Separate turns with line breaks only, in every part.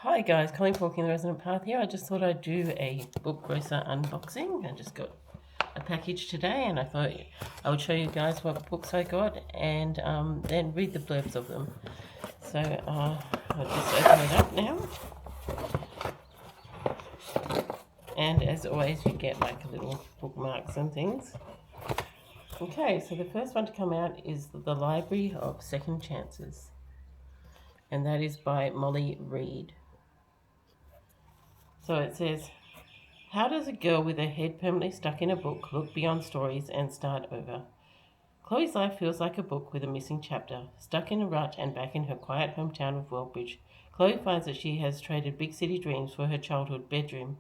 Hi guys, Colleen Walking the Resonant Path here. I just thought I'd do a book grocer unboxing. I just got a package today and I thought I would show you guys what books I got and then read the blurbs of them. So I'll just open it up now. And as always you get like little bookmarks and things. Okay, so the first one to come out is The Library of Second Chances. And that is by Molly Reed. So it says, how does a girl with her head permanently stuck in a book look beyond stories and start over? Chloe's life feels like a book with a missing chapter. Stuck in a rut and back in her quiet hometown of Wellbridge, Chloe finds that she has traded big city dreams for her childhood bedroom,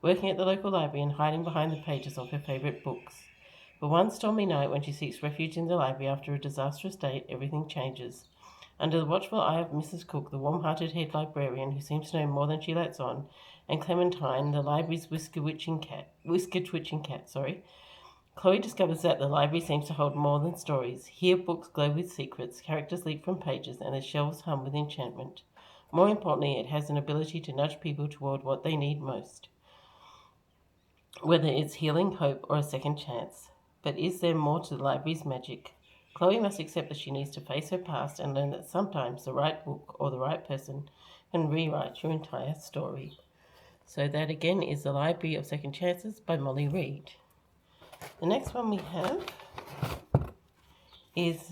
working at the local library and hiding behind the pages of her favourite books. But one stormy night when she seeks refuge in the library after a disastrous date, everything changes. Under the watchful eye of Mrs. Cook, the warm-hearted head librarian who seems to know more than she lets on, and Clementine, the library's whisker-twitching cat, Chloe discovers that the library seems to hold more than stories. Here books glow with secrets, characters leap from pages, and the shelves hum with enchantment. More importantly, it has an ability to nudge people toward what they need most, whether it's healing, hope, or a second chance. But is there more to the library's magic? Chloe must accept that she needs to face her past and learn that sometimes the right book or the right person can rewrite your entire story. So that again is The Library of Second Chances by Molly Reed. The next one we have is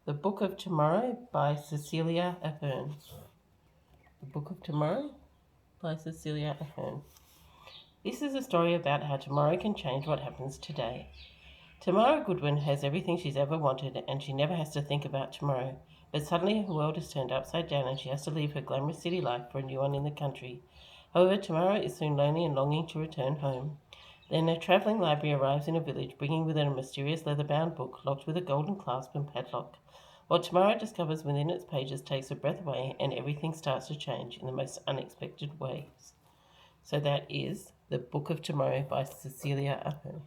The Book of Tomorrow by Cecilia Ahern. The Book of Tomorrow by Cecilia Ahern. This is a story about how tomorrow can change what happens today. Tamara Goodwin has everything she's ever wanted and she never has to think about tomorrow. But suddenly her world is turned upside down and she has to leave her glamorous city life for a new one in the country. However, Tamara is soon lonely and longing to return home. Then a travelling library arrives in a village, bringing with it a mysterious leather-bound book locked with a golden clasp and padlock. What Tamara discovers within its pages takes her breath away and everything starts to change in the most unexpected ways. So that is The Book of Tomorrow by Cecilia Ahern.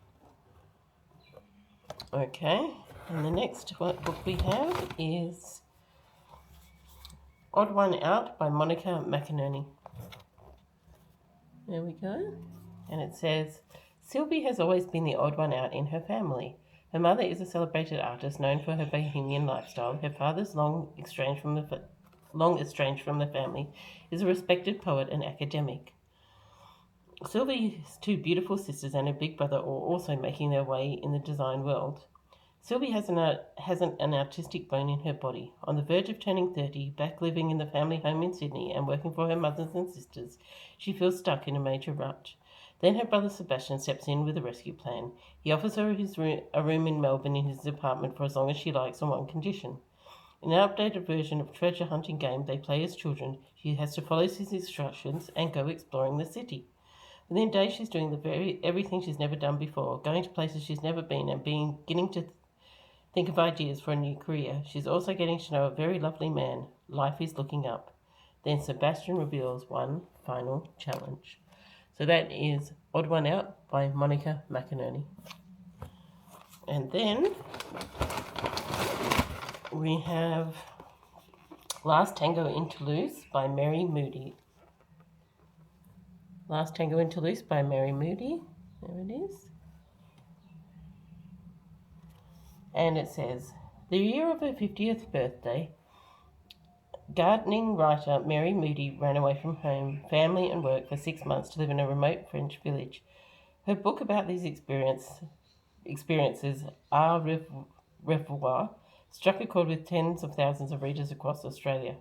Okay, and the next book we have is Odd One Out by Monica McInerney. There we go. And it says, Sylvie has always been the odd one out in her family. Her mother is a celebrated artist known for her bohemian lifestyle. Her father's long estranged from the family, is a respected poet and academic. Sylvie's two beautiful sisters and her big brother are also making their way in the design world. Sylvie has an artistic bone in her body. On the verge of turning 30, back living in the family home in Sydney and working for her mothers and sisters, she feels stuck in a major rut. Then her brother Sebastian steps in with a rescue plan. He offers her a room in Melbourne in his apartment for as long as she likes on one condition. In an updated version of treasure hunting game they play as children, she has to follow his instructions and go exploring the city. Within days she's doing everything she's never done before, going to places she's never been and beginning to think of ideas for a new career. She's also getting to know a very lovely man. Life is looking up. Then Sebastian reveals one final challenge. So that is Odd One Out by Monica McInerney. And then we have Last Tango in Toulouse by Mary Moody. Last Tango in Toulouse by Mary Moody. There it is. And it says, the year of her 50th birthday, gardening writer Mary Moody ran away from home, family and work for 6 months to live in a remote French village. Her book about these experiences, Au Revoir, struck a chord with tens of thousands of readers across Australia.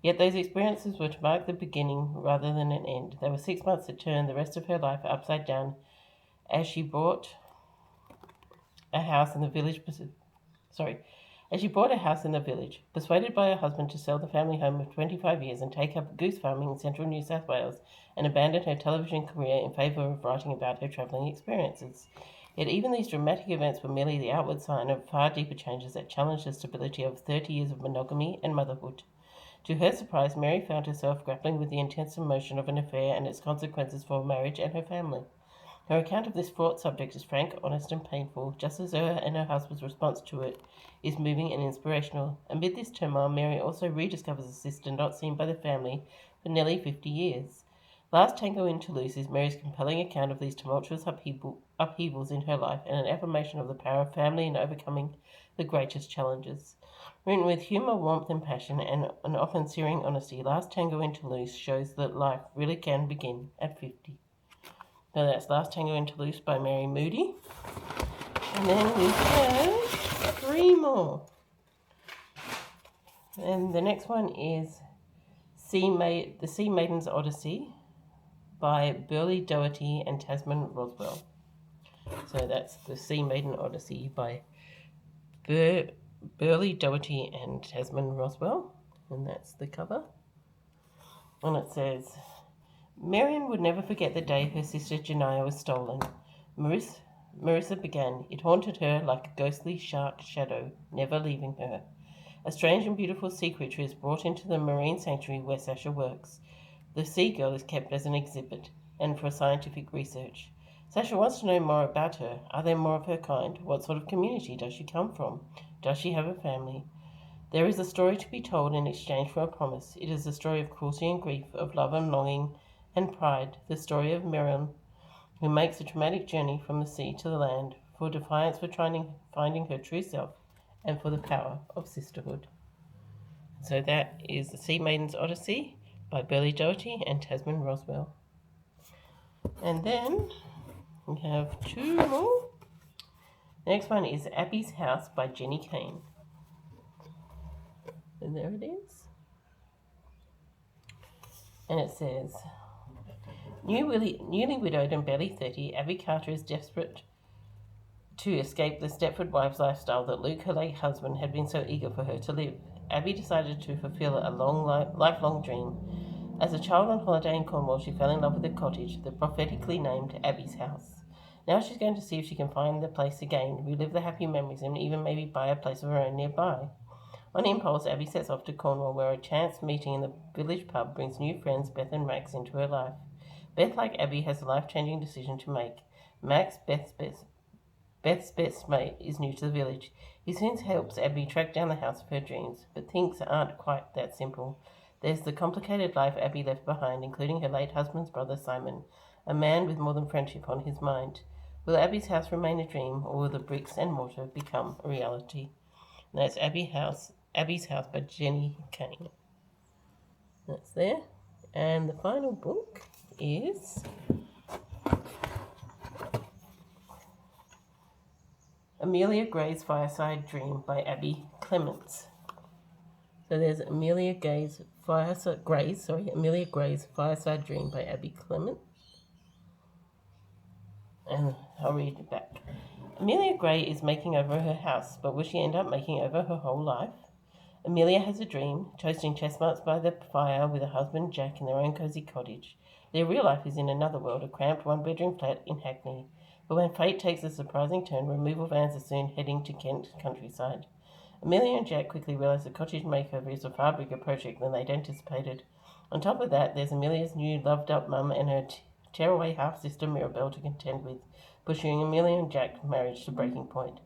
Yet those experiences were to mark the beginning rather than an end. They were 6 months that turned the rest of her life upside down as she bought a house in the village. Persuaded by her husband to sell the family home of 25 years and take up goose farming in central New South Wales and abandon her television career in favour of writing about her travelling experiences. Yet even these dramatic events were merely the outward sign of far deeper changes that challenged the stability of 30 years of monogamy and motherhood. To her surprise, Mary found herself grappling with the intense emotion of an affair and its consequences for her marriage and her family. Her account of this fraught subject is frank, honest, and painful, just as her and her husband's response to it is moving and inspirational. Amid this turmoil, Mary also rediscovers a sister not seen by the family for nearly 50 years. Last Tango in Toulouse is Mary's compelling account of these tumultuous upheavals in her life and an affirmation of the power of family in overcoming the greatest challenges. Written with humour, warmth, and passion, and an often searing honesty, Last Tango in Toulouse shows that life really can begin at 50. So that's Last Tango in Toulouse by Mary Moody. And then we have 3 more. And the next one is The Sea Maiden's Odyssey by Burley Doherty and Tasman Roswell. So that's The Sea Maiden Odyssey by Burley Doherty and Tasman Roswell. And that's the cover. And it says, Marion would never forget the day her sister Janiyah was stolen. Marissa began. It haunted her like a ghostly shark shadow, never leaving her. A strange and beautiful sea creature is brought into the marine sanctuary where Sasha works. The sea girl is kept as an exhibit and for scientific research. Sasha wants to know more about her. Are there more of her kind? What sort of community does she come from? Does she have a family? There is a story to be told in exchange for a promise. It is a story of cruelty and grief, of love and longing and pride, the story of Miriam, who makes a traumatic journey from the sea to the land, for defiance for finding her true self, and for the power of sisterhood. So that is The Sea Maiden's Odyssey by Burley Doherty and Tasman Roswell. And then we have 2 more. The next one is Abby's House by Jenny Kane. And there it is. And it says, Newly widowed and barely 30, Abby Carter is desperate to escape the Stepford wives lifestyle that Luke, her late husband, had been so eager for her to live. Abby decided to fulfill a lifelong dream. As a child on holiday in Cornwall, she fell in love with a cottage, the prophetically named Abby's House. Now she's going to see if she can find the place again, relive the happy memories, and even maybe buy a place of her own nearby. On impulse, Abby sets off to Cornwall, where a chance meeting in the village pub brings new friends Beth and Max into her life. Beth, like Abby, has a life-changing decision to make. Max, Beth's best mate, is new to the village. He soon helps Abby track down the house of her dreams, but things aren't quite that simple. There's the complicated life Abby left behind, including her late husband's brother Simon, a man with more than friendship on his mind. Will Abby's house remain a dream, or will the bricks and mortar become a reality? And that's Abby's House by Jenny Kane. That's there. And the final book is Amelia Gray's Fireside Dream by Abby Clements. So there's Amelia Gray's Fireside Dream by Abby Clements. And I'll read it back. Amelia Gray is making over her house, but will she end up making over her whole life? Amelia has a dream, toasting chestnuts by the fire with her husband Jack in their own cosy cottage. Their real life is in another world, a cramped one-bedroom flat in Hackney. But when fate takes a surprising turn, removal vans are soon heading to Kent countryside. Amelia and Jack quickly realise the cottage makeover is a far bigger project than they'd anticipated. On top of that, there's Amelia's new loved-up mum and her tearaway half-sister Mirabelle to contend with, pushing Amelia and Jack's marriage to breaking point.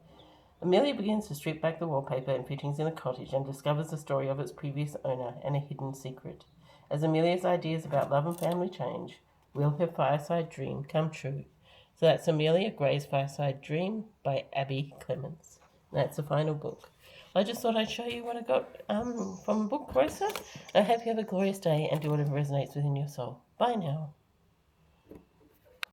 Amelia begins to strip back the wallpaper and fittings in the cottage and discovers the story of its previous owner and a hidden secret. As Amelia's ideas about love and family change, will her fireside dream come true? So that's Amelia Gray's Fireside Dream by Abby Clements. That's the final book. I just thought I'd show you what I got from Book Grocer. I hope you have a glorious day and do whatever resonates within your soul. Bye now.